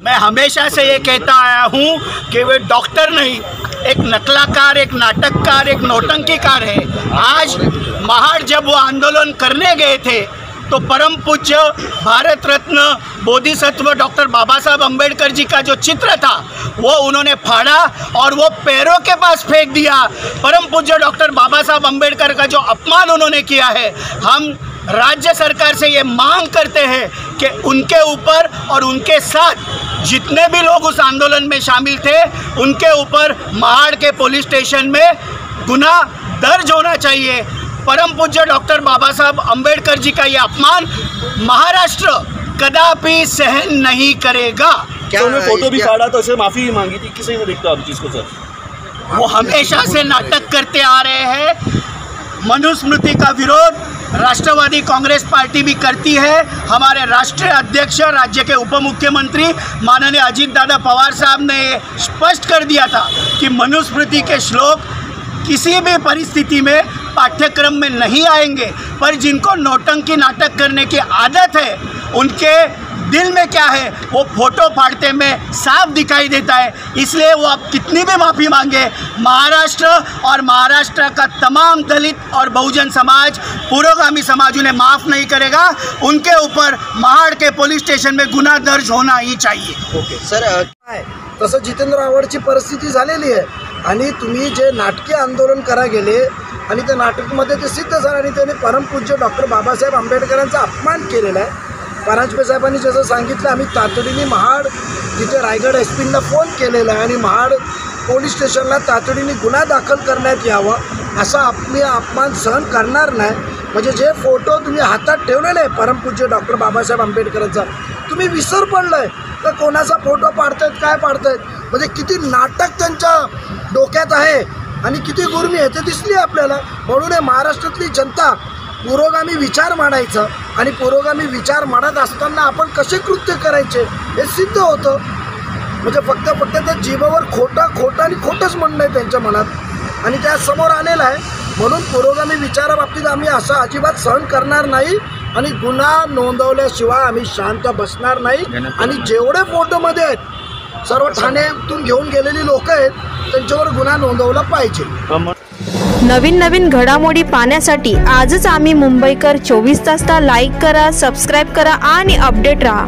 मैं हमेशा से ये कहता आया हूँ कि वे डॉक्टर नहीं, एक नकलाकार, एक नाटककार, एक नौटंकीकार है। आज महाड़ जब वो आंदोलन करने गए थे तो परम पूज्य भारत रत्न बोधिसत्व डॉक्टर बाबा साहब अम्बेडकर जी का जो चित्र था वो उन्होंने फाड़ा और वो पैरों के पास फेंक दिया। परम पूज्य डॉक्टर बाबा साहब अम्बेडकर का जो अपमान उन्होंने किया है, हम राज्य सरकार से ये मांग करते हैं कि उनके ऊपर और उनके साथ जितने भी लोग उस आंदोलन में शामिल थे उनके ऊपर महाड़ के पुलिस स्टेशन में गुनाह दर्ज होना चाहिए। परम पूज्य डॉक्टर बाबा साहब अम्बेडकर जी का ये अपमान महाराष्ट्र कदापि सहन नहीं करेगा। क्या उन्होंने फोटो भी फाड़ा तो उसे माफ़ी भी मांगी थी, किसी ने देखता आप चीज़ को सर? वो हमेशा से नाटक करते आ रहे हैं। मनुस्मृति का विरोध राष्ट्रवादी कांग्रेस पार्टी भी करती है। हमारे राष्ट्रीय अध्यक्ष, राज्य के उप मुख्यमंत्री माननीय अजीत दादा पवार साहब ने स्पष्ट कर दिया था कि मनुस्मृति के श्लोक किसी भी परिस्थिति में पाठ्यक्रम में नहीं आएंगे, पर जिनको नौटंकी नाटक करने की आदत है उनके दिल में क्या है वो फोटो फाड़ते में साफ दिखाई देता है। इसलिए वो अब कितनी भी माफ़ी मांगे, महाराष्ट्र और महाराष्ट्र का तमाम दलित और बहुजन समाज, पुरोगामी समाज उन्हें माफ़ नहीं करेगा। उनके ऊपर महाड़ के पुलिस स्टेशन में गुन्हा दर्ज होना ही चाहिए। ओके सर, तसं जितेंद्र आव्हाडची परिस्थिती झालेली आहे आणि तुम्ही जे नाटकीय आंदोलन करा गेले आणि त्या नाटकमध्ये ते सिद्ध झालं आणि त्यांनी परमपूज्य डॉक्टर बाबासाहेब आंबेडकरांचा अपमान केलेला आहे। परांजपे साहेबांनी जसं सांगितलं, आम्ही तातडीने महाड तिथे रायगड एसपींना फोन केलेला आहे आणि महाड पोलीस स्टेशनला तातडीने गुन्हा दाखल करण्यात यावा, असा आपली अपमान सहन करणार नाही। म्हणजे जे फोटो तुम्ही हातात ठेवलेले आहे परमपूज्य डॉक्टर बाबासाहेब आंबेडकरांचा, तुम्ही विसर पडलाय तर कोणाचा फोटो पाडतायत, काय पाडतायत, म्हणजे किती नाटक त्यांच्या डोक्यात आहे आणि किती गुर्मी आहे ते दिसली आपल्याला। म्हणून महाराष्ट्रातली जनता पुरोगामी विचार मांडायचं आणि पुरोगामी विचार मांडत असताना आपण कसे कृत्य करायचे हे सिद्ध होतं। म्हणजे फक्त त्या जीवावर खोटं आणि खोटंच म्हणणं आहे त्यांच्या मनात आणि त्या समोर आलेलं आहे। म्हणून पुरोगामी विचाराबाबतीत आम्ही असं अजिबात सहन करणार नाही आणि गुन्हा नोंदवल्याशिवाय आम्ही शांत बसणार नाही। आणि जेवढे फोटोमध्ये आहेत सर्व ठाण्यातून घेऊन गेलेली लोक आहेत त्यांच्यावर गुन्हा नोंदवला पाहिजे। नवीन घडामोडी पाहण्यासाठी आजच आम्ही मुंबईकर 24 तासला लाईक करा, सबस्क्राईब करा आणि अपडेट रहा।